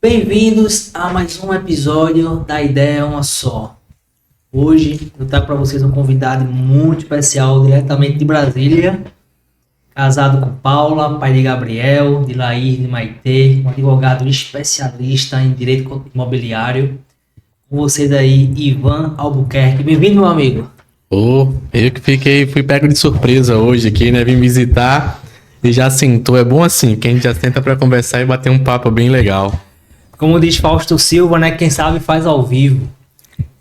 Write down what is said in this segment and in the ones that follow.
Bem-vindos a mais um episódio da Ideia é Uma Só. Hoje eu trago para vocês um convidado muito especial, diretamente de Brasília, casado com Paula, pai de Gabriel, de Laís, de Maitê, um advogado especialista em direito imobiliário. Com vocês aí, Ivan Albuquerque. Bem-vindo, meu amigo. Eu que fui pego de surpresa hoje aqui, né? Vim visitar e já sentou. É bom assim, que a gente já senta pra conversar e bater um papo bem legal. Como diz Fausto Silva, né? Quem sabe faz ao vivo.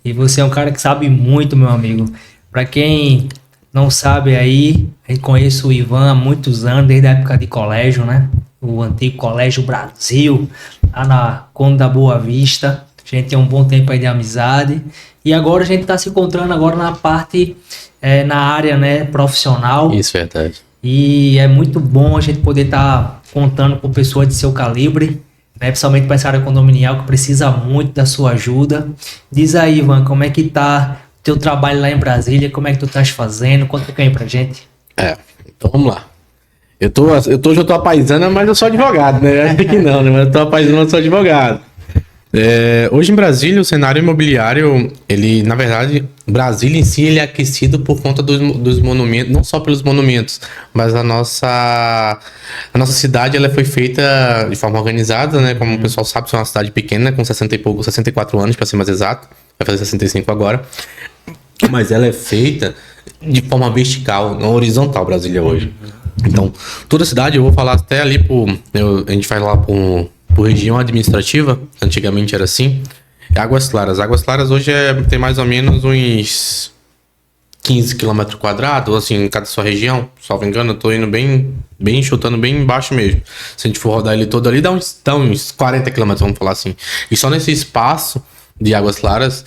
E você é um cara que sabe muito, meu amigo. Para quem não sabe aí, eu conheço o Ivan há muitos anos, desde a época de colégio, né? O antigo Colégio Brasil, lá na Conde da Boa Vista. A gente tem um bom tempo aí de amizade. E agora a gente está se encontrando agora na parte, na área, né, profissional. Isso é verdade. E é muito bom a gente poder estar contando com pessoas de seu calibre, né, principalmente para essa área condominial que precisa muito da sua ajuda. Diz aí, Ivan, como é que tá o teu trabalho lá em Brasília? Como é que tu estás fazendo? Conta um pouquinho aí pra gente. Então vamos lá. Já tô a paisana, mas eu sou advogado, né? Acho que não, né? Mas eu tô a paisana, mas eu sou advogado. Hoje em Brasília, o cenário imobiliário, ele, na verdade, Brasília em si, ele é aquecido por conta dos monumentos, não só pelos monumentos, mas a nossa cidade, ela foi feita de forma organizada, né? Como o pessoal sabe, é uma cidade pequena, com 64 anos, para ser mais exato, vai fazer 65 agora, mas ela é feita de forma vertical, não horizontal, Brasília hoje. Então, toda a cidade, eu vou falar até ali a gente vai lá por região administrativa, antigamente era assim, é Águas Claras. Águas Claras hoje tem mais ou menos uns 15 km quadrados, assim, em cada sua região, salvo engano, eu tô indo bem chutando bem embaixo mesmo. Se a gente for rodar ele todo ali, dá uns 40 km, vamos falar assim. E só nesse espaço de Águas Claras,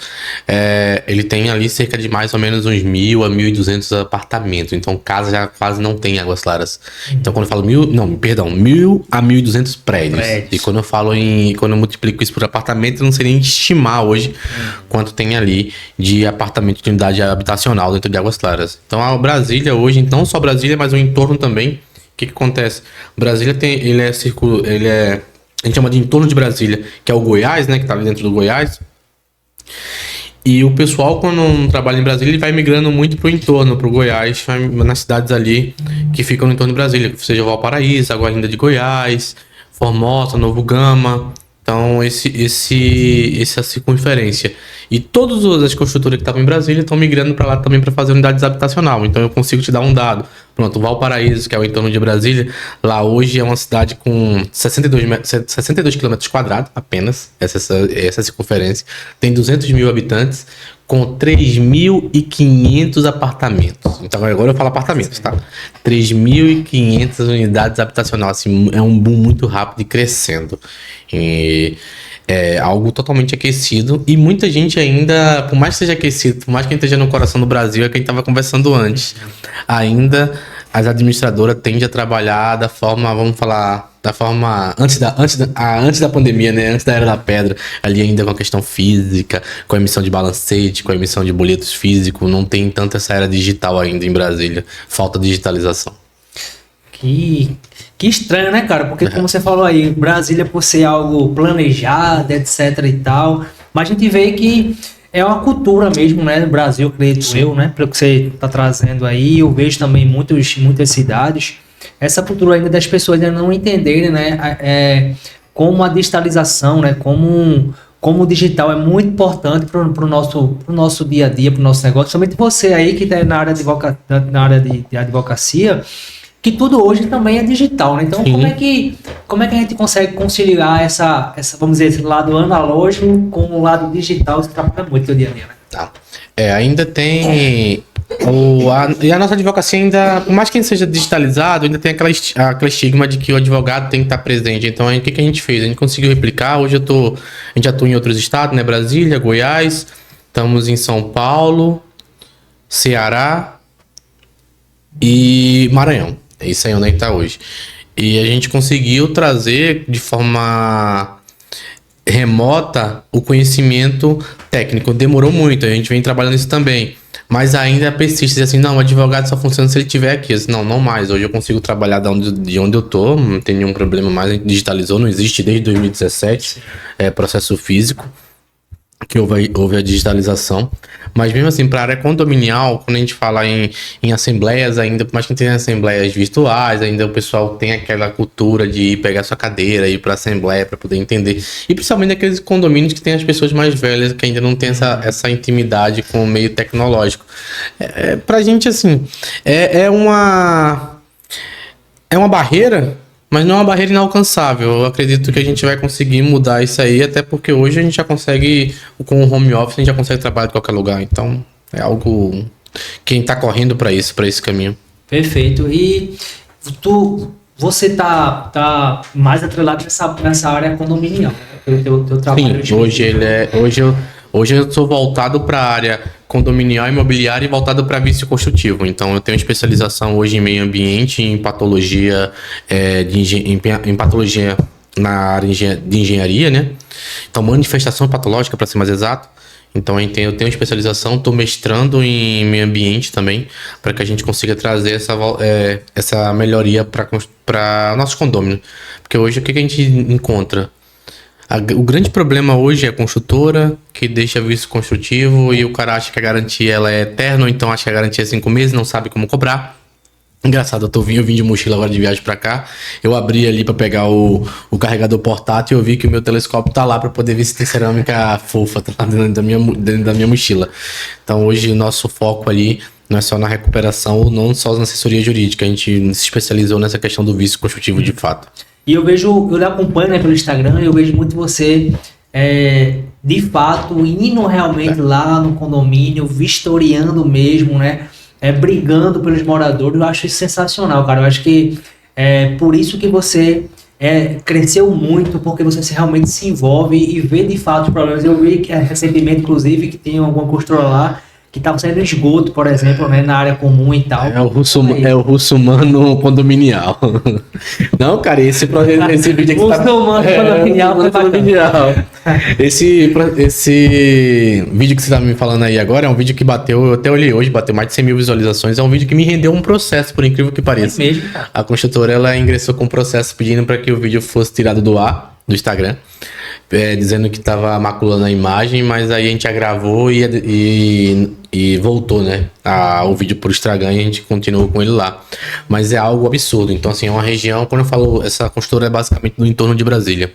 ele tem ali cerca de mais ou menos uns 1.000 a 1.200 apartamentos. Então, casa já quase não tem Águas Claras. Então, quando eu falo 1.000 a 1.200 prédios. E quando eu multiplico isso por apartamento, eu não sei nem estimar hoje quanto tem ali de apartamento de unidade habitacional dentro de Águas Claras. Então, a Brasília hoje, não só Brasília, mas o entorno também. O que acontece? Brasília a gente chama de entorno de Brasília, que é o Goiás, né, que tá ali dentro do Goiás. E o pessoal, quando trabalha em Brasília, ele vai migrando muito pro entorno, pro Goiás, nas cidades ali que ficam no entorno de Brasília, seja Valparaíso, Aguarinda de Goiás, Formosa, Novo Gama. Então, essa circunferência. E todas as construtoras que estavam em Brasília estão migrando para lá também para fazer unidades habitacional. Então, eu consigo te dar um dado. Pronto, Valparaíso, que é o entorno de Brasília, lá hoje é uma cidade com 62 km quadrados apenas, essa circunferência. Tem 200 mil habitantes, com 3.500 apartamentos. Então, agora eu falo apartamentos, tá? 3.500 unidades habitacionais. Assim, é um boom muito rápido e crescendo. E é algo totalmente aquecido. E muita gente ainda, por mais que seja aquecido, por mais que a gente esteja no coração do Brasil, é que a gente estava conversando antes. Ainda as administradoras tendem a trabalhar da forma, vamos falar, da forma antes da pandemia, né? Antes da Era da Pedra, ali ainda com a questão física, com a emissão de balancete, com a emissão de boletos físicos, não tem tanta essa era digital ainda em Brasília, falta digitalização. Que estranho, né, cara? Porque como você falou aí, Brasília por ser algo planejado, etc e tal, mas a gente vê que é uma cultura mesmo, né, no Brasil, acredito eu, né, pelo que você tá trazendo aí, eu vejo também muitas cidades, essa cultura ainda das pessoas ainda não entenderem, né, como a digitalização, né, como o digital é muito importante pro nosso dia a dia, pro nosso negócio, somente você aí que tá na área de advocacia, que tudo hoje também é digital, né? Então, como é que a gente consegue conciliar vamos dizer, esse lado analógico com o lado digital? Isso trabalha muito no dia a dia, né? Tá. Ainda tem e a nossa advocacia ainda, por mais que seja digitalizado, ainda tem aquela estigma de que o advogado tem que estar presente. Então, o que a gente fez? A gente conseguiu replicar. Hoje a gente atua em outros estados, né? Brasília, Goiás, estamos em São Paulo, Ceará e Maranhão. É isso aí onde a gente tá hoje. E a gente conseguiu trazer de forma remota o conhecimento técnico. Demorou muito, a gente vem trabalhando isso também. Mas ainda persiste, diz assim, não, o advogado só funciona se ele tiver aqui. Eu disse, não, não mais. Hoje eu consigo trabalhar de onde eu tô, não tem nenhum problema mais. A gente digitalizou, não existe desde 2017, processo físico, que houve a digitalização. Mas mesmo assim, para a área condominial, quando a gente fala em assembleias ainda, por mais que tenha assembleias virtuais, ainda o pessoal tem aquela cultura de ir pegar sua cadeira, ir para a assembleia para poder entender. E principalmente aqueles condomínios que tem as pessoas mais velhas, que ainda não tem essa intimidade com o meio tecnológico. Pra gente, assim, é uma barreira, mas não é uma barreira inalcançável. Eu acredito que a gente vai conseguir mudar isso aí, até porque hoje a gente já consegue, com o home office, a gente já consegue trabalhar de qualquer lugar. Então, é algo que a gente tá correndo para esse caminho. Perfeito. E você tá mais atrelado nessa área condominial, né? Teu trabalho. Sim, hoje eu sou voltado para a área condominial, imobiliária e voltado para vício construtivo. Então, eu tenho especialização hoje em meio ambiente, em patologia, em patologia na área de engenharia, né? Então, manifestação patológica, para ser mais exato. Então, eu tenho especialização, estou mestrando em meio ambiente também, para que a gente consiga trazer essa melhoria para nossos condôminos. Porque hoje, o que a gente encontra? O grande problema hoje é a construtora, que deixa vício construtivo e o cara acha que a garantia ela é eterna, ou então acha que a garantia é 5 meses, não sabe como cobrar. Engraçado, eu vim de mochila agora de viagem pra cá, eu abri ali pra pegar o carregador portátil e eu vi que o meu telescópio tá lá pra poder ver se tem cerâmica fofa, tá lá dentro da minha mochila. Então hoje o nosso foco ali não é só na recuperação, não só na assessoria jurídica, a gente se especializou nessa questão do vício construtivo de fato. E eu lhe acompanho, né, pelo Instagram, eu vejo muito você, de fato, indo realmente lá no condomínio, vistoriando mesmo, né, brigando pelos moradores. Eu acho isso sensacional, cara. Eu acho que é por isso que você cresceu muito, porque você realmente se envolve e vê de fato os problemas. Eu vi que recentemente, inclusive, que tem alguma construtora lá que estava saindo esgoto, por exemplo, né, na área comum e tal. É o russomano condominial. Não, cara, esse vídeo aqui russomano condominial. Esse vídeo que você tá me falando aí agora é um vídeo que bateu, eu até olhei hoje, bateu mais de 100 mil visualizações. É um vídeo que me rendeu um processo, por incrível que pareça. É mesmo, cara. A construtora, ela ingressou com um processo pedindo para que o vídeo fosse tirado do ar, do Instagram. Dizendo que estava maculando a imagem, mas aí a gente agravou e voltou, né? O vídeo por Instagram e a gente continuou com ele lá. Mas é algo absurdo. Então, assim, é uma região, quando eu falo, essa construtora é basicamente no entorno de Brasília.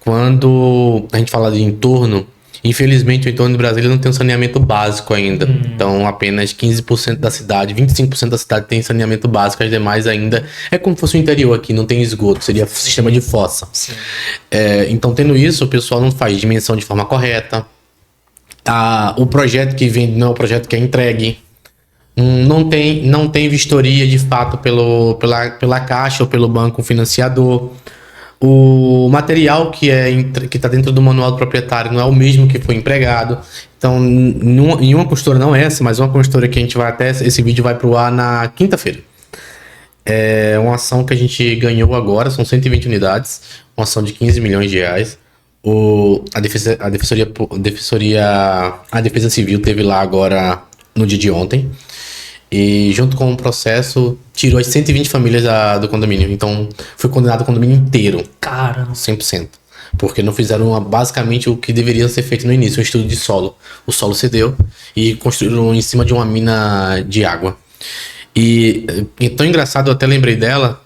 Quando a gente fala de entorno, infelizmente o entorno de Brasília não tem um saneamento básico ainda. Então apenas 15% da cidade, 25% da cidade tem saneamento básico, as demais ainda é como se fosse o interior aqui, não tem esgoto, seria sistema de fossa. Então tendo isso, o pessoal não faz dimensão de forma correta. O projeto que vem não é o projeto que é entregue. Não tem vistoria de fato pela Caixa ou pelo banco financiador. O material que está dentro do manual do proprietário não é o mesmo que foi empregado. Então, em uma construtora, não essa, mas uma construtora que a gente vai até... Esse vídeo vai pro ar na quinta-feira. É uma ação que a gente ganhou agora, são 120 unidades, uma ação de 15 milhões de reais. A Defesa Civil teve lá agora no dia de ontem. E junto com o processo, tirou as 120 famílias do condomínio. Então, foi condenado o condomínio inteiro. Caramba. 100%. Porque não fizeram basicamente o que deveria ser feito no início, um estudo de solo. O solo cedeu e construíram em cima de uma mina de água. E tão engraçado, eu até lembrei dela,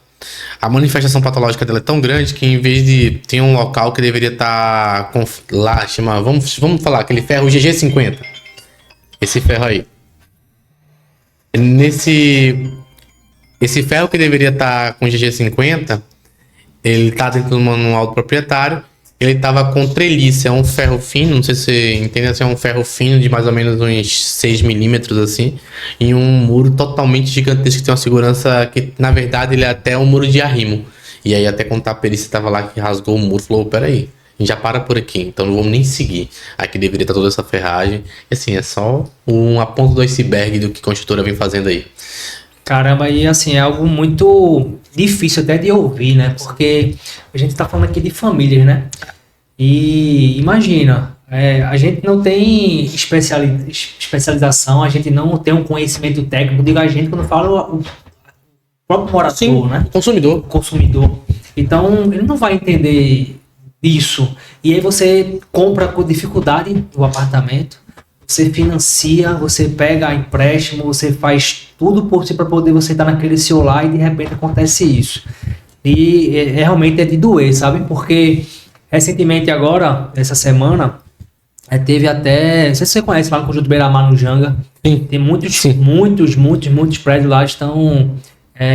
a manifestação patológica dela é tão grande que em vez de ter um local que deveria estar lá, vamos falar, aquele ferro GG50. Esse ferro aí. Esse ferro que deveria estar com GG50, ele está dentro do manual do proprietário, ele estava com treliça, é um ferro fino, não sei se você entende, assim, é um ferro fino de mais ou menos uns 6 milímetros assim, e um muro totalmente gigantesco que tem uma segurança que, na verdade, ele é até um muro de arrimo. E aí até quando a perícia estava lá que rasgou o muro, falou, peraí, a gente já para por aqui, então não vamos nem seguir. Aqui deveria estar toda essa ferragem. E assim, é só uma ponta do iceberg do que a construtora vem fazendo aí. Caramba, e assim, é algo muito difícil até de ouvir, né? Porque a gente tá falando aqui de famílias, né? E imagina, A gente não tem especialização, a gente não tem um conhecimento técnico. Digo a gente quando eu falo o próprio morador, Sim, né? consumidor. O consumidor. Então, ele não vai entender isso. E aí você compra com dificuldade o apartamento, você financia, você pega empréstimo, você faz tudo por si para poder você estar naquele seu lar e de repente acontece isso. E realmente é de doer, sabe? Porque recentemente agora, essa semana, teve até, não sei se você conhece lá no Conjunto Beira-Mar, no Janga, Sim. tem muitos, Sim. muitos prédios lá estão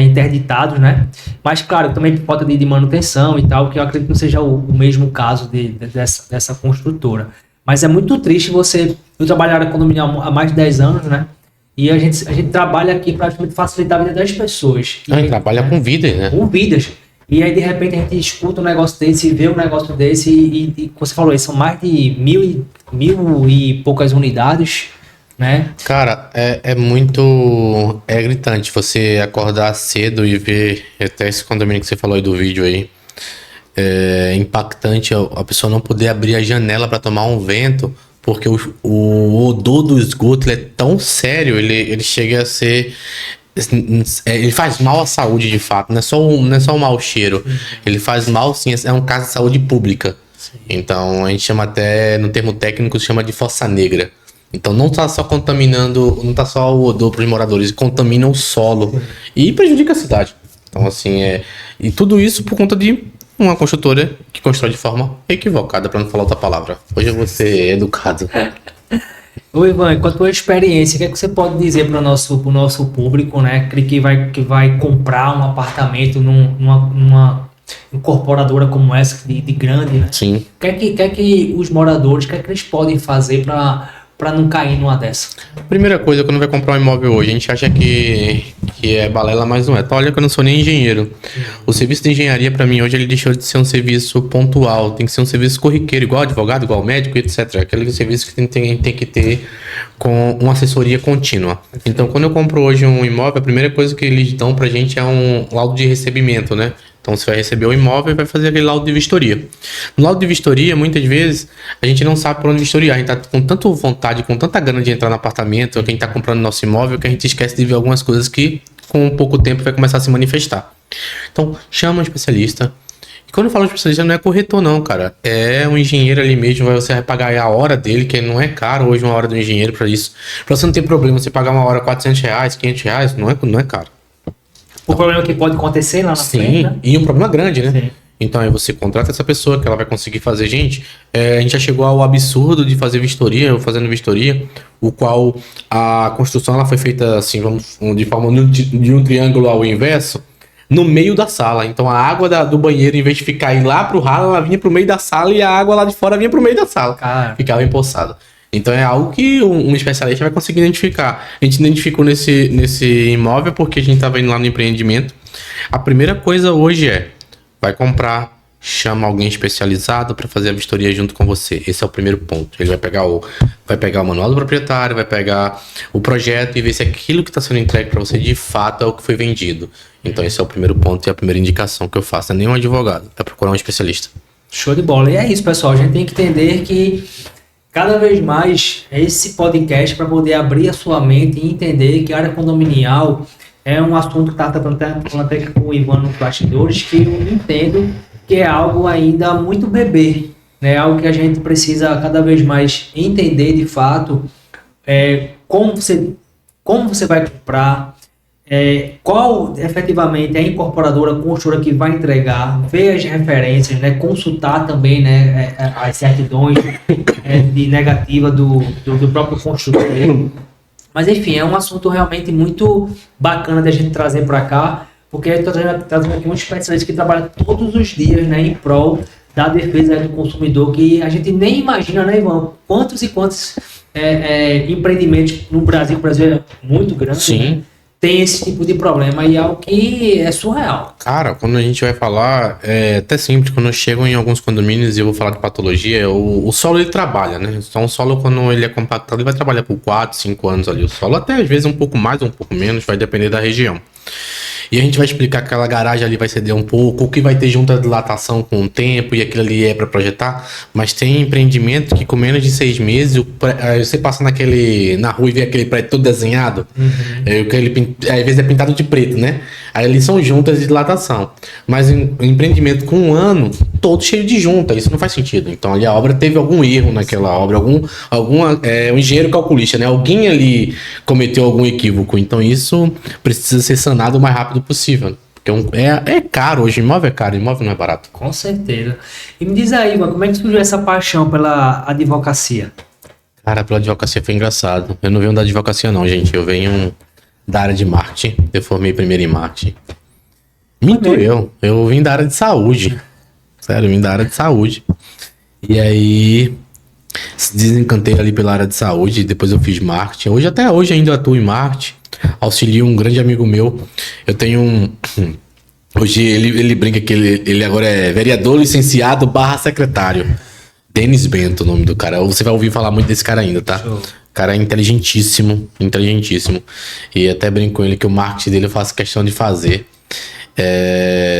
interditados, né? Mas, claro, também por falta de manutenção e tal, que eu acredito que não seja o mesmo caso dessa construtora. Mas é muito triste eu trabalho na área condominial há mais de 10 anos, né? E a gente trabalha aqui para facilitar a vida das pessoas. A gente trabalha com vidas, né? Com vidas. E aí, de repente, a gente escuta um negócio desse, vê um negócio desse e como você falou, são mais de mil e poucas unidades, né? Cara, é muito... É gritante você acordar cedo e ver até esse condomínio que você falou aí do vídeo aí. É impactante a pessoa não poder abrir a janela para tomar um vento, porque o odor do esgoto ele é tão sério, ele chega a ser... Ele faz mal à saúde de fato, não é só um mau cheiro. Ele faz mal, sim, é um caso de saúde pública. Sim. Então a gente chama até, no termo técnico, chama de fossa negra. Então não está só contaminando, não está só o odor para os moradores, contamina o solo. Sim. E prejudica a cidade. Então assim, e tudo isso por conta de uma construtora que constrói de forma equivocada, para não falar outra palavra. Hoje eu vou ser educado. Ô Ivan, com a tua experiência, o que é que você pode dizer para o nosso público, né, que vai comprar um apartamento numa incorporadora como essa, de grande, né? Sim. O que é que os moradores, o que é que eles podem fazer para não cair numa dessa? Primeira coisa, quando vai comprar um imóvel hoje, a gente acha que é balela, mas não é. Tá, olha que eu não sou nem engenheiro. O serviço de engenharia, para mim, hoje, ele deixou de ser um serviço pontual. Tem que ser um serviço corriqueiro, igual advogado, igual médico, etc. Aquele serviço que tem que ter com uma assessoria contínua. Então, quando eu compro hoje um imóvel, a primeira coisa que eles dão pra gente é um laudo de recebimento, né? Então você vai receber o imóvel e vai fazer aquele laudo de vistoria. No laudo de vistoria, muitas vezes, a gente não sabe por onde vistoriar. A gente tá com tanta vontade, com tanta gana de entrar no apartamento, que a gente tá comprando nosso imóvel, que a gente esquece de ver algumas coisas que, com pouco tempo, vai começar a se manifestar. Então, chama um especialista. E quando eu falo de especialista, não é corretor não, cara. É um engenheiro ali mesmo, você vai pagar a hora dele, que não é caro hoje uma hora do engenheiro para isso. Pra você não ter problema, você pagar uma hora R$400, R$500, não é caro. O problema que pode acontecer lá na frente, né? E um problema grande, né? Sim. Então aí você contrata essa pessoa que ela vai conseguir fazer. Gente, a gente já chegou ao absurdo de fazer vistoria, eu fazendo vistoria, o qual a construção ela foi feita assim, de forma de um triângulo ao inverso, no meio da sala. Então a água do banheiro, em vez de ficar aí lá pro ralo, ela vinha pro meio da sala e a água lá de fora vinha pro meio da sala. Cara. Ficava empoçada. Então é algo que um especialista vai conseguir identificar. A gente identificou nesse imóvel porque a gente estava indo lá no empreendimento. A primeira coisa hoje vai comprar, chama alguém especializado para fazer a vistoria junto com você. Esse é o primeiro ponto. Ele vai pegar o manual do proprietário, vai pegar o projeto e ver se aquilo que está sendo entregue para você de fato é o que foi vendido. Então esse é o primeiro ponto e a primeira indicação que eu faço. Não é nem um advogado, é procurar um especialista. Show de bola. E é isso, pessoal. A gente tem que entender que cada vez mais esse podcast para poder abrir a sua mente e entender que a área condominial é um assunto que está falando até com o Ivan nos bastidores, que eu entendo que é algo ainda muito bebê, né? Algo que a gente precisa cada vez mais entender de fato como você vai comprar, qual efetivamente é a incorporadora, a construtora que vai entregar, ver as referências, né, consultar também, né, as certidões de negativa do próprio construtor. Mas enfim, é um assunto realmente muito bacana de a gente trazer para cá, porque eu estou trazendo aqui um especialista que trabalha todos os dias, né, em prol da defesa do consumidor, que a gente nem imagina, né, Ivan, quantos e quantos empreendimentos no Brasil, o Brasil é muito grande, Sim. Né? Tem esse tipo de problema e é algo que é surreal. Cara, quando a gente vai falar, até simples, quando chegam em alguns condomínios e eu vou falar de patologia, o solo ele trabalha, né? Então o solo, quando ele é compactado, ele vai trabalhar por 4, 5 anos ali. O solo até às vezes um pouco mais ou um pouco menos, vai depender da região. E a gente vai explicar que aquela garagem ali vai ceder um pouco, o que vai ter junta de dilatação com o tempo, e aquilo ali é para projetar. Mas tem empreendimento que com menos de 6 meses, você passa na rua e vê aquele prédio todo desenhado, às vezes é pintado de preto, né? Aí ali são juntas de dilatação. Mas em empreendimento com 1 ano, todo cheio de junta, isso não faz sentido. Então ali a obra teve algum erro naquela obra, um engenheiro calculista, né? Alguém ali cometeu algum equívoco. Então isso precisa ser sanado o mais rápido possível. Porque é caro hoje, imóvel é caro, imóvel não é barato. Com certeza. E me diz aí, mano, como é que surgiu essa paixão pela advocacia? Cara, pela advocacia foi engraçado. Eu não venho da advocacia não, gente. Eu venho da área de marketing. Eu formei primeiro em marketing. Eu vim da área de saúde. Sério, eu vim da área de saúde. E aí se desencantei ali pela área de saúde. Depois eu fiz marketing. Até hoje ainda atuo em marketing. Auxilio um grande amigo meu. Eu tenho hoje ele brinca que ele agora é vereador licenciado / secretário. Denis Bento, o nome do cara. Você vai ouvir falar muito desse cara ainda, tá? Show. O cara é inteligentíssimo. E até brinco com ele que o marketing dele eu faço questão de fazer.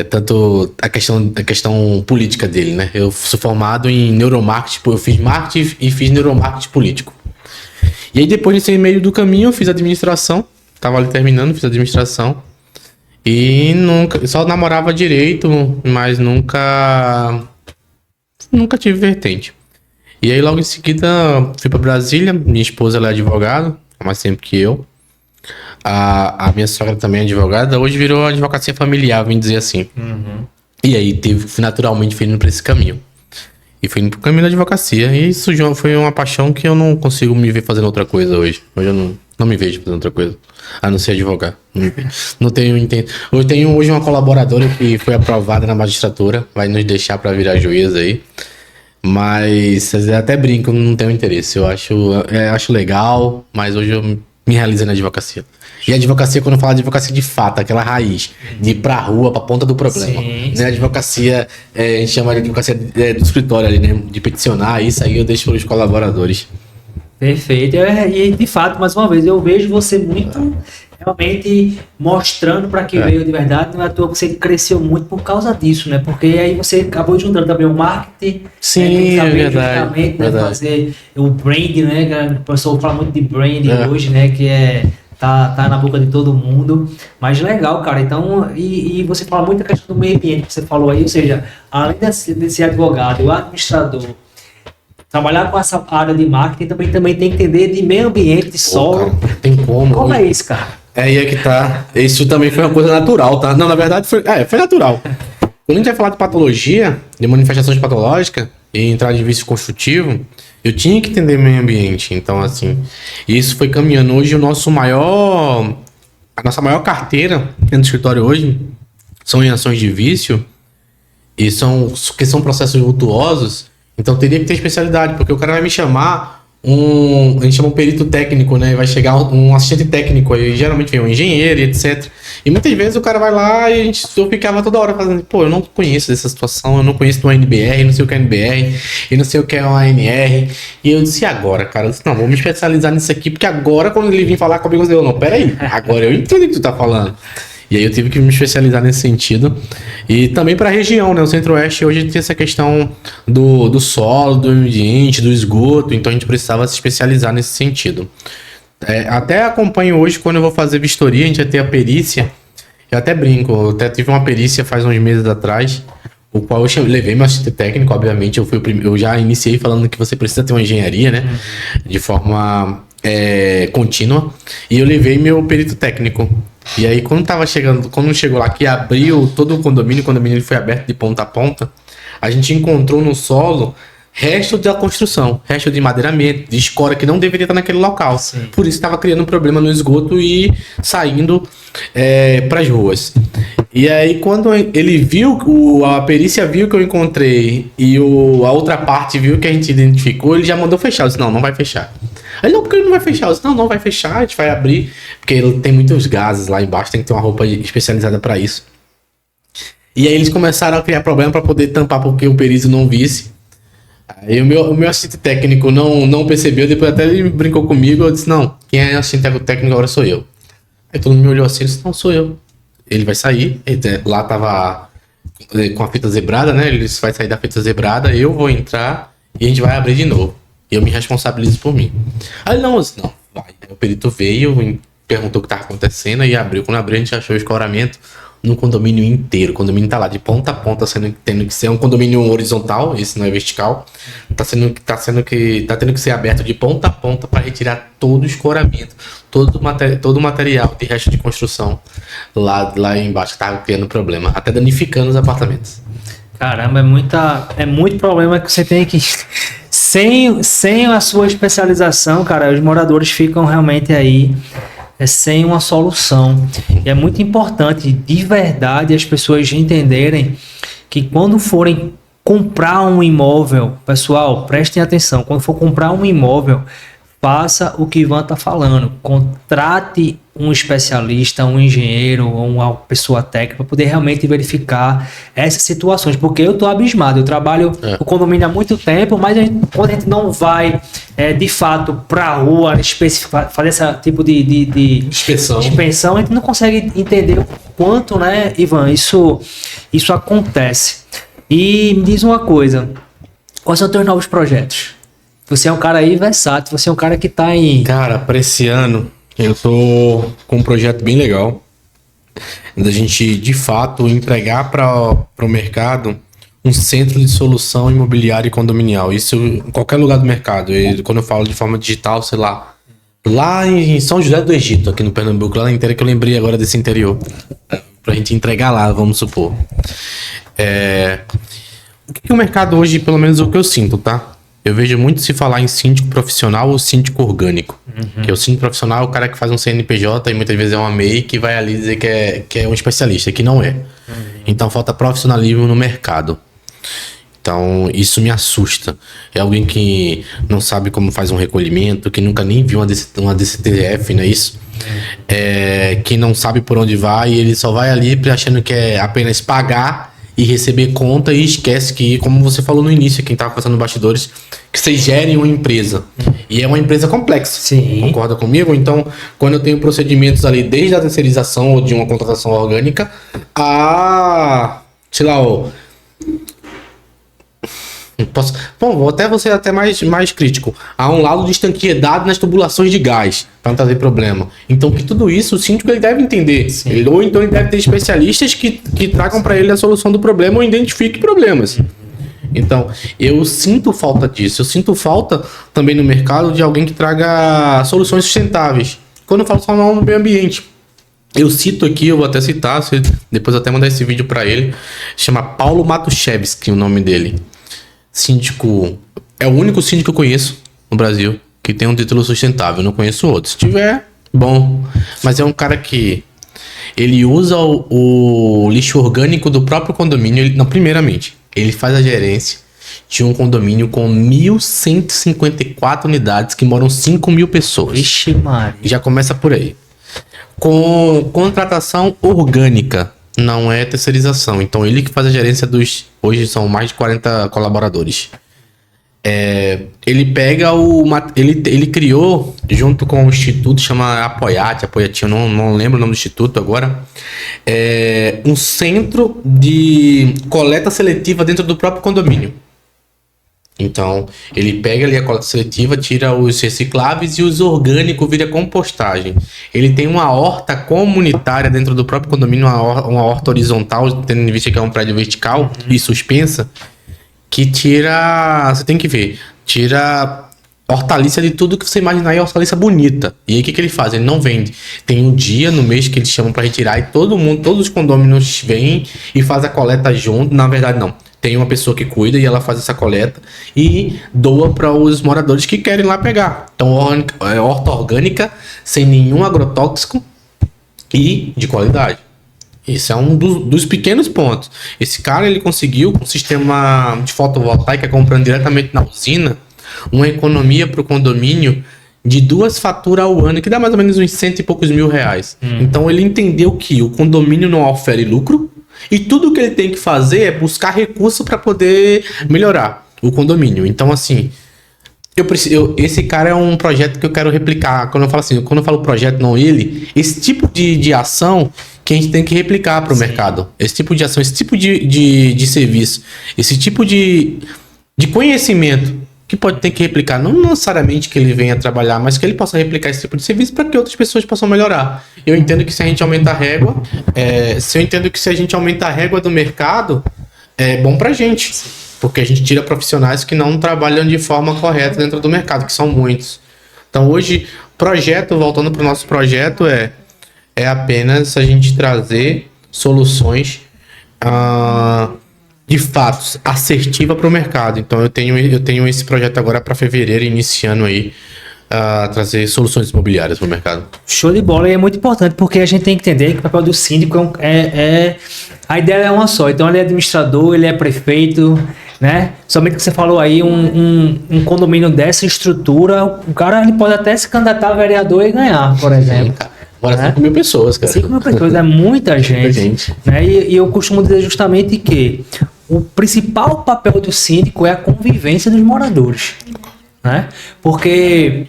Tanto a questão política dele, né? Eu sou formado em neuromarketing, eu fiz marketing e fiz neuromarketing político. E aí depois nesse meio do caminho eu fiz administração. Tava ali terminando, fiz administração. E só namorava direito, mas nunca tive vertente. E aí logo em seguida fui pra Brasília. Minha esposa ela é advogada, há mais tempo que eu. A minha sogra também é advogada. Hoje virou advocacia familiar, vem dizer assim. E aí naturalmente fui indo pra esse caminho. E fui indo pro caminho da advocacia. E isso foi uma paixão que eu não consigo me ver fazendo outra coisa hoje. Hoje eu não me vejo fazendo outra coisa, a não ser advogar. Não tenho intento. Eu tenho hoje uma colaboradora que foi aprovada na magistratura, vai nos deixar para virar juiz aí. Mas até brinco, não tenho interesse. Eu acho legal, mas hoje eu me realizo na advocacia. E a advocacia, quando eu falo de advocacia de fato, aquela raiz, de ir pra rua, pra ponta do problema. Sim. Né? A advocacia, a gente chama de advocacia do escritório ali, né? De peticionar, isso aí eu deixo para os colaboradores. Perfeito. E de fato, mais uma vez, eu vejo você muito realmente mostrando para quem veio de verdade. Não é à toa que você cresceu muito por causa disso, né? Porque aí você acabou juntando também o marketing. Sim, é verdade. Né? Fazer o brand, né? O pessoal fala muito de brand hoje, né? Que tá na boca de todo mundo. Mas legal, cara. Então, e você fala muito a questão do meio ambiente que você falou aí. Ou seja, além de ser advogado, o administrador, trabalhar com essa área de marketing também tem que entender de meio ambiente, de solo. Cara, tem como. Como é isso, cara? Aí é que tá. Isso também foi uma coisa natural, tá? Não, na verdade foi natural. Quando a gente vai falar de patologia, de manifestações patológicas e entrar de vício construtivo, eu tinha que entender meio ambiente. Então, assim, isso foi caminhando. Hoje a nossa maior carteira dentro do escritório hoje são em ações de vício e são processos virtuosos. Então teria que ter especialidade, porque o cara vai me chamar a gente chama um perito técnico, né? Vai chegar um assistente técnico, aí geralmente vem um engenheiro e etc. E muitas vezes o cara vai lá e eu ficava toda hora fazendo, eu não conheço essa situação, eu não conheço uma NBR, não sei o que é NBR, e não sei o que é uma ANR. E eu disse, agora, cara? Eu disse, não, vou me especializar nisso aqui, porque agora quando ele vir falar comigo, eu disse, não, peraí, agora eu entendo o que tu tá falando. E aí eu tive que me especializar nesse sentido. E também para a região, né? O Centro-Oeste hoje tem essa questão do solo, do ambiente, do esgoto. Então a gente precisava se especializar nesse sentido. Até acompanho hoje, quando eu vou fazer vistoria, a gente vai ter a perícia. Eu até brinco, eu até tive uma perícia faz uns meses atrás, o qual eu levei meu assistente técnico, obviamente. Eu já iniciei falando que você precisa ter uma engenharia, né? De forma contínua. E eu levei meu perito técnico. E aí quando chegou lá que abriu todo o condomínio foi aberto de ponta a ponta, a gente encontrou no solo resto da construção, resto de madeiramento, de escória que não deveria estar naquele local. Sim. Por isso estava criando um problema no esgoto e saindo para as ruas. E aí quando ele viu, a perícia viu que eu encontrei e a outra parte viu que a gente identificou, ele já mandou fechar. Eu disse, não vai fechar. Aí, não, porque ele não vai fechar. Eu disse, não vai fechar, a gente vai abrir, porque ele tem muitos gases lá embaixo, tem que ter uma roupa especializada para isso. E aí eles começaram a criar problema para poder tampar porque o perito não visse. Aí o meu assistente técnico não percebeu, depois até ele brincou comigo, eu disse, não, quem é assistente técnico agora sou eu. Aí todo mundo me olhou assim, eu disse, não, sou eu. ele vai sair, lá tava com a fita zebrada, né? Ele vai sair da fita zebrada, eu vou entrar e a gente vai abrir de novo. E eu me responsabilizo por mim. Aí ele, não, vai. Aí o perito veio, perguntou o que tava acontecendo e abriu. Quando abriu, a gente achou o escoramento no condomínio inteiro. O condomínio tá lá de ponta a ponta, tendo que ser um condomínio horizontal, esse não é vertical. Tá tendo que ser aberto de ponta a ponta para retirar todo o escoramento, todo o material de resto de construção lá embaixo, que tava criando problema, até danificando os apartamentos. Caramba, é muito problema que você tem que... Sem a sua especialização, cara, os moradores ficam realmente aí sem uma solução. E é muito importante, de verdade, as pessoas entenderem que quando forem comprar um imóvel, pessoal, prestem atenção, quando for comprar um imóvel, faça o que Ivan está falando, contrate um especialista, um engenheiro ou uma pessoa técnica para poder realmente verificar essas situações, porque eu estou abismado, eu trabalho no condomínio há muito tempo, mas quando a gente não vai de fato para a rua fazer esse tipo de inspeção, a gente não consegue entender o quanto, né, Ivan, isso acontece. E me diz uma coisa, quais são os teus novos projetos? Você é um cara aí versátil, você é um cara que tá em... Cara, para esse ano, eu tô com um projeto bem legal, da gente, de fato, entregar para o mercado um centro de solução imobiliária e condominial. Isso em qualquer lugar do mercado. Quando eu falo de forma digital, sei lá, lá em São José do Egito, aqui no Pernambuco, lá na inteira, que eu lembrei agora desse interior, pra gente entregar lá, vamos supor. O que o mercado hoje, pelo menos o que eu sinto, tá? Eu vejo muito se falar em síndico profissional ou síndico orgânico. Que o síndico profissional é o cara que faz um CNPJ e muitas vezes é uma MEI que vai ali dizer que é um especialista, que não é. Então falta profissionalismo no mercado. Então isso me assusta. É alguém que não sabe como faz um recolhimento, que nunca nem viu uma DCTF, não é isso? Que não sabe por onde vai e ele só vai ali achando que é apenas pagar e receber conta e esquece que, como você falou no início, quem estava conversando nos bastidores, que vocês gerem uma empresa. E é uma empresa complexa. Sim. Concorda comigo? Então, quando eu tenho procedimentos ali, desde a terceirização ou de uma contratação orgânica, sei lá, vou até mais crítico. Há um lado de estanqueidade nas tubulações de gás, para não trazer problema. Então, que tudo isso, o síndico ele deve entender. Ou então ele deve ter especialistas que tragam para ele a solução do problema ou identifiquem problemas. Então, eu sinto falta disso. Eu sinto falta também no mercado de alguém que traga soluções sustentáveis. Quando eu falo só no meio ambiente, eu cito aqui, eu vou até citar, depois eu até mandar esse vídeo para ele, chama Paulo Matuszewski, o nome dele. Síndico, é o único síndico que eu conheço no Brasil que tem um título sustentável, eu não conheço outros. Se tiver, bom, mas é um cara que ele usa o lixo orgânico do próprio condomínio. Primeiramente, ele faz a gerência de um condomínio com 1.154 unidades que moram 5.000 pessoas. Ixi, Maria. Já começa por aí. Com contratação orgânica, não é terceirização. Então ele que faz a gerência hoje são mais de 40 colaboradores. Ele pega ele criou, junto com o instituto, chama Apoiate, eu não lembro o nome do instituto agora, um centro de coleta seletiva dentro do próprio condomínio. Então, ele pega ali a coleta seletiva, tira os recicláveis e os orgânicos vira compostagem. Ele tem uma horta comunitária dentro do próprio condomínio, uma horta horizontal, tendo em vista que é um prédio vertical e suspensa, que tira... Você tem que ver. Tira hortaliça de tudo que você imaginar e hortaliça bonita. E aí o que ele faz? Ele não vende. Tem um dia no mês que eles chamam para retirar e todos os condôminos vêm e faz a coleta junto. Na verdade, não. Tem uma pessoa que cuida e ela faz essa coleta e doa para os moradores que querem lá pegar. Então, horta orgânica, sem nenhum agrotóxico e de qualidade. Esse é um dos pequenos pontos. Esse cara, ele conseguiu, com um sistema de fotovoltaica, comprando diretamente na usina, uma economia para o condomínio de 2 faturas ao ano, que dá mais ou menos uns 100 e poucos mil reais. Então, ele entendeu que o condomínio não oferece lucro, e tudo que ele tem que fazer é buscar recurso para poder melhorar o condomínio. Então, assim, esse cara é um projeto que eu quero replicar. Quando eu falo projeto, não ele, esse tipo de ação que a gente tem que replicar para o mercado. Esse tipo de ação, esse tipo de serviço, esse tipo de conhecimento que pode ter que replicar, não necessariamente que ele venha trabalhar, mas que ele possa replicar esse tipo de serviço para que outras pessoas possam melhorar. Eu entendo que se a gente aumentar a régua, se a gente aumentar a régua do mercado, é bom para a gente, porque a gente tira profissionais que não trabalham de forma correta dentro do mercado, que são muitos. Então hoje, voltando para o nosso projeto, é apenas a gente trazer soluções de fato assertiva para o mercado. Então eu tenho esse projeto agora para fevereiro, iniciando aí trazer soluções imobiliárias para o mercado. Show de bola, e é muito importante porque a gente tem que entender que o papel do síndico a ideia é uma só. Então ele é administrador, ele é prefeito, né? Somente que você falou aí, um condomínio dessa estrutura, o cara ele pode até se candidatar a vereador e ganhar, por exemplo. Agora 5 mil pessoas, cara. 5 mil pessoas, é muita gente. Né? E eu costumo dizer justamente que o principal papel do síndico é a convivência dos moradores. Né? Porque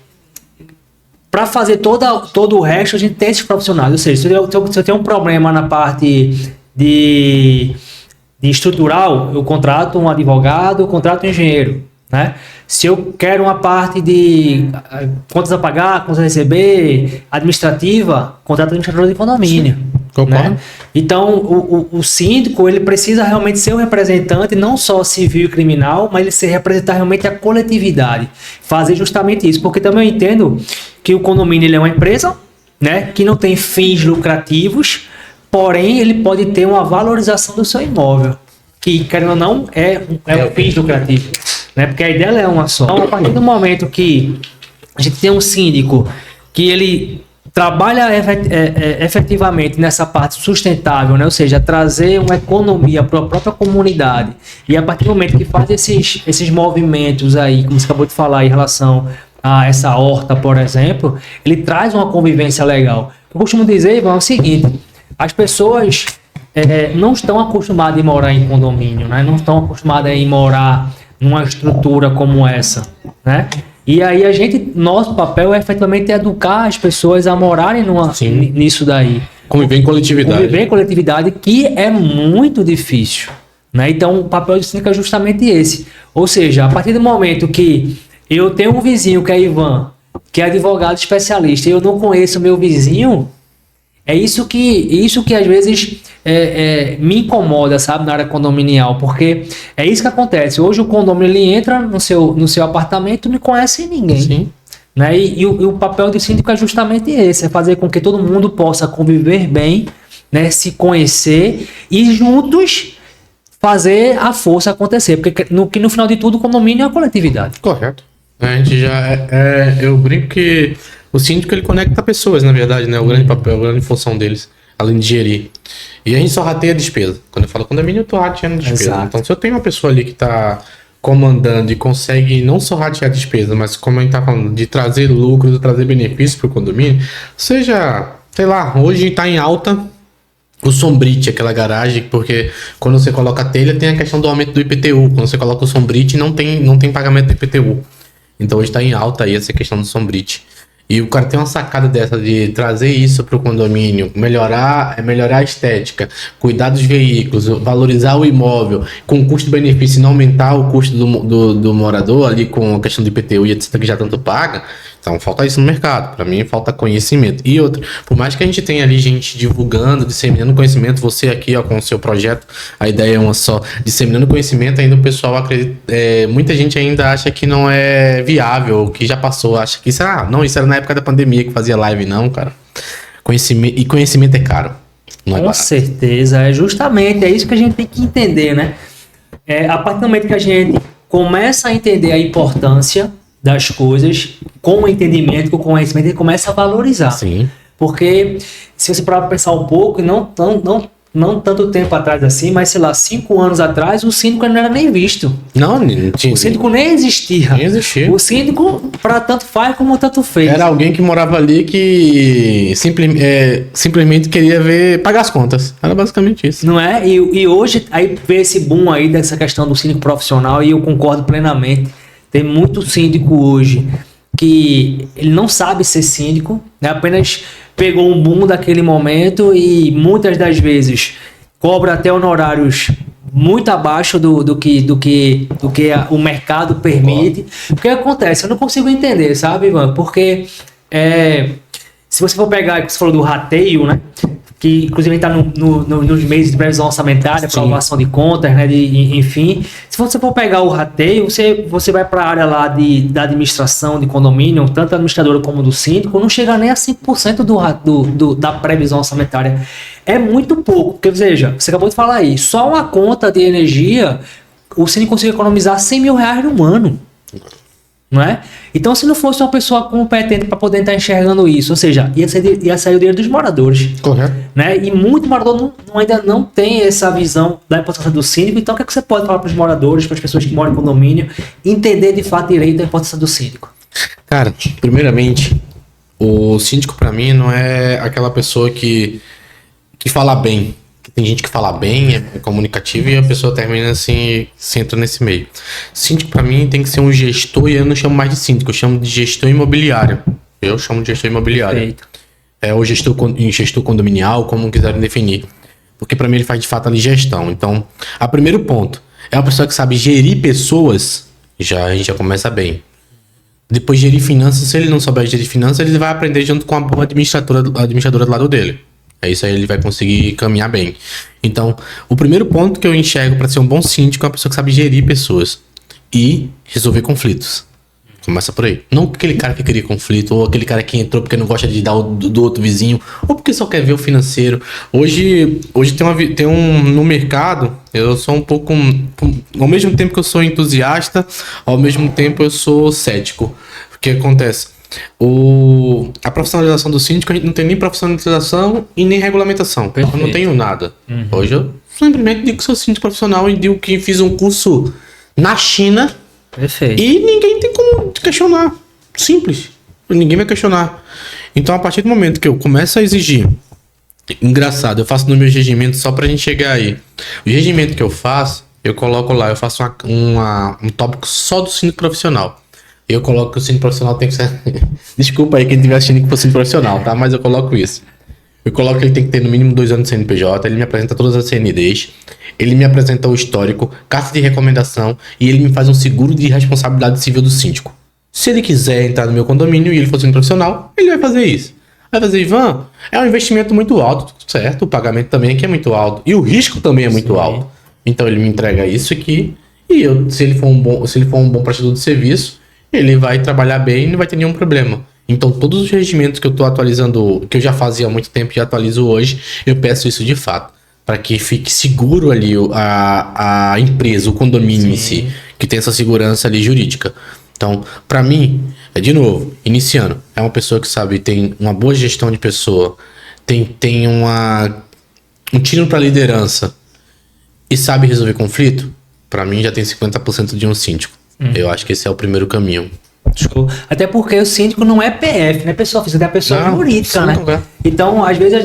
para fazer todo o resto, a gente tem esses profissionais. Ou seja, se eu tenho um problema na parte de estrutural, eu contrato um advogado, eu contrato um engenheiro. Né? Se eu quero uma parte de contas a pagar, contas a receber, administrativa, contrato administrador de condomínio. Né? Então, o síndico ele precisa realmente ser um representante, não só civil e criminal, mas ele se representar realmente a coletividade. Fazer justamente isso, porque também eu entendo que o condomínio ele é uma empresa, né, que não tem fins lucrativos, porém ele pode ter uma valorização do seu imóvel, que, querendo ou não, é um fim lucrativo. Né? Porque a ideia é uma só. Então, a partir do momento que a gente tem um síndico que ele trabalha efetivamente nessa parte sustentável, né? Ou seja, trazer uma economia para a própria comunidade, e a partir do momento que faz esses movimentos aí, como você acabou de falar, em relação a essa horta, por exemplo, ele traz uma convivência legal. Eu costumo dizer, Ivan, é o seguinte: as pessoas não estão acostumadas a morar em condomínio, né? Não estão acostumadas a morar numa estrutura como essa, né? E aí nosso papel é efetivamente educar as pessoas a morarem nisso daí. Conviver em coletividade. Conviver em coletividade, que é muito difícil, né? Então o papel do síndico é justamente esse. Ou seja, a partir do momento que eu tenho um vizinho que é Ivan, que é advogado especialista, e eu não conheço o meu vizinho, é isso que às vezes me incomoda, sabe, na área condominial, porque é isso que acontece. Hoje o condomínio ele entra no seu apartamento e não conhece ninguém. Sim. Né? E o papel do síndico é justamente esse, é fazer com que todo mundo possa conviver bem, né, se conhecer e juntos fazer a força acontecer, porque no final de tudo o condomínio é a coletividade. Correto. A gente eu brinco que o síndico ele conecta pessoas, na verdade, né? O grande papel, a grande função deles, além de gerir. E a gente só rateia a despesa. Quando eu falo condomínio, eu tô rateando a despesa. Exato. Então, se eu tenho uma pessoa ali que tá comandando e consegue não só ratear a despesa, mas como a gente tá falando, de trazer lucros, de trazer benefícios pro condomínio, seja, sei lá, hoje tá em alta o sombrite, aquela garagem, porque quando você coloca a telha, tem a questão do aumento do IPTU. Quando você coloca o sombrite, não tem pagamento do IPTU. Então hoje tá em alta aí essa questão do sombrite. E o cara tem uma sacada dessa de trazer isso para o condomínio, melhorar a estética, cuidar dos veículos, valorizar o imóvel, com custo-benefício e não aumentar o custo do morador ali com a questão do IPTU e etc, que já tanto paga. Então falta isso no mercado. Para mim falta conhecimento. E outra, por mais que a gente tenha ali gente divulgando, disseminando conhecimento, você aqui ó, com o seu projeto, a ideia é uma só, disseminando conhecimento, ainda o pessoal acredita, muita gente ainda acha que não é viável, que já passou, acha que isso era na época da pandemia que fazia live. Não, cara. Conhecimento é caro. Não é com barato. certeza, justamente, é isso que a gente tem que entender, né? A partir do momento que a gente começa a entender a importância das coisas, com o entendimento, com o conhecimento, ele começa a valorizar. Sim. Porque se você parar para pensar um pouco, não tanto tempo atrás assim, mas sei lá, 5 anos atrás, o síndico não era nem visto. Não tinha. O síndico nem existia. Nem existia. O síndico, para tanto faz como tanto fez. Era alguém que morava ali que simplesmente queria pagar as contas. Era basicamente isso. Não é? E hoje, aí vê esse boom aí dessa questão do síndico profissional, e eu concordo plenamente. Tem muito síndico hoje que ele não sabe ser síndico, né? Apenas pegou um boom daquele momento e muitas das vezes cobra até honorários muito abaixo do que o mercado permite. O que acontece? Eu não consigo entender, sabe, Ivan? Porque se você for pegar, você falou do rateio, né? Que inclusive está nos meses de previsão orçamentária, aprovação de contas, né? Enfim, se você for pegar o rateio, você vai para a área lá da administração de condomínio, tanto a administradora como do síndico, não chega nem a 5% da previsão orçamentária. É muito pouco, porque veja, você acabou de falar aí, só uma conta de energia, o síndico consegue economizar R$100 mil no ano. Não é? Então, se não fosse uma pessoa competente para poder estar enxergando isso, ou seja, ia sair o dinheiro dos moradores. Correto. Né? E muito morador ainda não tem essa visão da importância do síndico. Então, o que você pode falar para os moradores, para as pessoas que moram em condomínio, entender de fato direito a importância do síndico? Cara, primeiramente, o síndico para mim não é aquela pessoa que fala bem. Tem gente que fala bem, é comunicativo e a pessoa termina assim, se entra nesse meio. Síndico pra mim tem que ser um gestor e eu não chamo mais de síndico, eu chamo de gestor imobiliário. Eu chamo de gestor imobiliário. Perfeito. Ou gestor condominial, como quiserem definir. Porque pra mim ele faz de fato ali gestão. Então, a primeiro ponto, é uma pessoa que sabe gerir pessoas, a gente já começa bem. Depois gerir finanças, se ele não souber gerir finanças, ele vai aprender junto com a boa administradora do lado dele. É isso aí, ele vai conseguir caminhar bem. Então, o primeiro ponto que eu enxergo para ser um bom síndico é uma pessoa que sabe gerir pessoas e resolver conflitos. Começa por aí. Não aquele cara que cria conflito, ou aquele cara que entrou porque não gosta de dar do outro vizinho, ou porque só quer ver o financeiro. Hoje tem no mercado, eu sou um pouco... ao mesmo tempo que eu sou entusiasta, ao mesmo tempo eu sou cético. O que acontece? A profissionalização do síndico, a gente não tem nem profissionalização e nem regulamentação. Perfeito. Eu não tenho nada. Hoje eu simplesmente digo que sou síndico profissional e digo que fiz um curso na China. Perfeito. E ninguém tem como questionar. Simples. Ninguém vai questionar. Então, a partir do momento que eu começo a exigir, engraçado, eu faço no meu regimento só pra gente chegar aí. O regimento que eu faço, eu coloco lá, eu faço um tópico só do síndico profissional. Eu coloco que o síndico profissional tem que ser... Desculpa aí quem estiver assistindo que for síndico profissional, tá? Mas eu coloco isso. Eu coloco que ele tem que ter no mínimo 2 anos de CNPJ, ele me apresenta todas as CNDs, ele me apresenta o histórico, carta de recomendação e ele me faz um seguro de responsabilidade civil do síndico. Se ele quiser entrar no meu condomínio e ele for síndico profissional, ele vai fazer isso. Vai fazer, Ivan, é um investimento muito alto, certo? O pagamento também aqui é muito alto. E o risco também é muito alto. Então ele me entrega isso aqui e se ele for um bom prestador de serviço, ele vai trabalhar bem e não vai ter nenhum problema. Então, todos os regimentos que eu estou atualizando, que eu já fazia há muito tempo e atualizo hoje, eu peço isso de fato, para que fique seguro ali a empresa, o condomínio em si, que tem essa segurança ali jurídica. Então, para mim, de novo, iniciando, é uma pessoa que sabe, tem uma boa gestão de pessoa, tem um tino para liderança e sabe resolver conflito, para mim já tem 50% de um síndico. Eu acho que esse é o primeiro caminho. Show. Até porque o síndico não é PF, né? Pessoa física, é pessoa jurídica, né? Então, às vezes,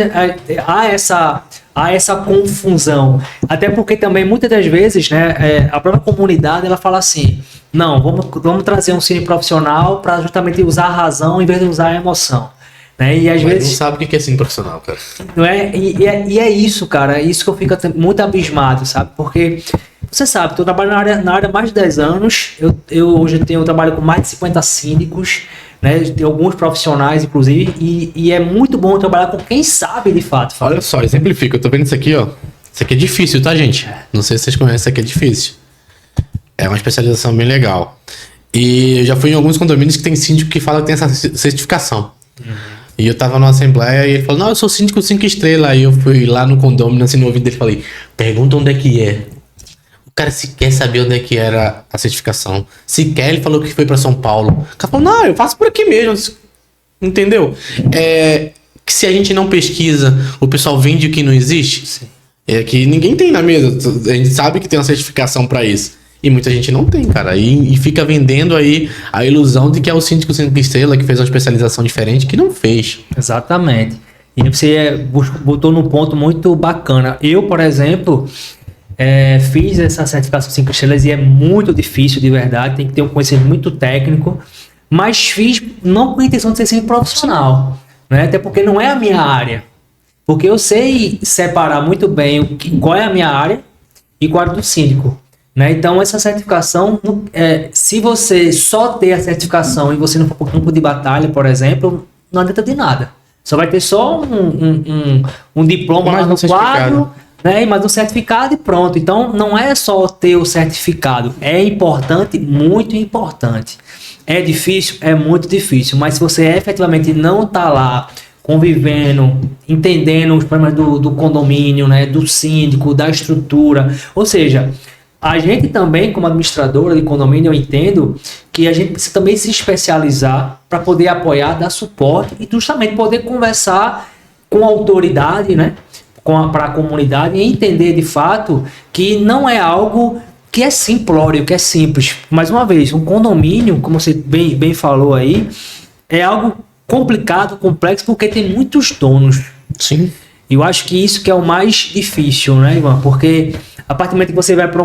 há essa confusão. Até porque também, muitas das vezes, né, a própria comunidade, ela fala assim, não, vamos trazer um síndico profissional para justamente usar a razão em vez de usar a emoção. Né? E às vezes não sabe o que é síndico profissional, cara. Não é? E é isso, cara. É isso que eu fico muito abismado, sabe? Porque você sabe, eu trabalho na área há mais de 10 anos. Hoje eu trabalho com mais de 50 síndicos, né? De alguns profissionais, inclusive. E é muito bom trabalhar com quem sabe de fato. Olha só, exemplifica. Eu tô vendo isso aqui, ó. Isso aqui é difícil, tá, gente? Não sei se vocês conhecem, isso aqui é difícil. É uma especialização bem legal. E eu já fui em alguns condomínios que tem síndico que fala que tem essa certificação. E eu tava numa assembleia e ele falou, não, eu sou síndico 5 estrelas. Aí eu fui lá no condomínio, assim, no ouvido dele, falei, pergunta onde é que é. O cara sequer sabia onde é que era a certificação. Sequer ele falou que foi pra São Paulo. O cara falou, não, eu faço por aqui mesmo. Entendeu? Que se a gente não pesquisa, o pessoal vende o que não existe. Sim. É que ninguém tem na mesa. A gente sabe que tem uma certificação pra isso. E muita gente não tem, cara. E fica vendendo aí a ilusão de que é o síndico 5 estrelas que fez uma especialização diferente, que não fez. Exatamente. E você botou num ponto muito bacana. Eu, por exemplo, fiz essa certificação 5 estrelas e é muito difícil, de verdade. Tem que ter um conhecimento muito técnico. mas fiz não com a intenção de ser síndico profissional, né? Até porque não é a minha área. Porque eu sei separar muito bem qual é a minha área e qual é a do síndico, né? Então, essa certificação, se você só ter a certificação e você não for para o campo de batalha, por exemplo, não adianta de nada. Só vai ter só um diploma lá no quadro, né? E mais um certificado e pronto. Então, não é só ter o certificado. É importante, muito importante. É difícil? É muito difícil. Mas se você efetivamente não está lá convivendo, entendendo os problemas do condomínio, né, do síndico, da estrutura. Ou seja, a gente também, como administradora de condomínio, eu entendo que a gente precisa também se especializar para poder apoiar, dar suporte e justamente poder conversar com a autoridade, né, para a comunidade e entender de fato que não é algo que é simplório, que é simples. Mais uma vez, um condomínio, como você bem falou aí, é algo complicado, complexo, porque tem muitos donos. Sim. E eu acho que isso que é o mais difícil, né, Ivan? Porque a partir do momento que você vai para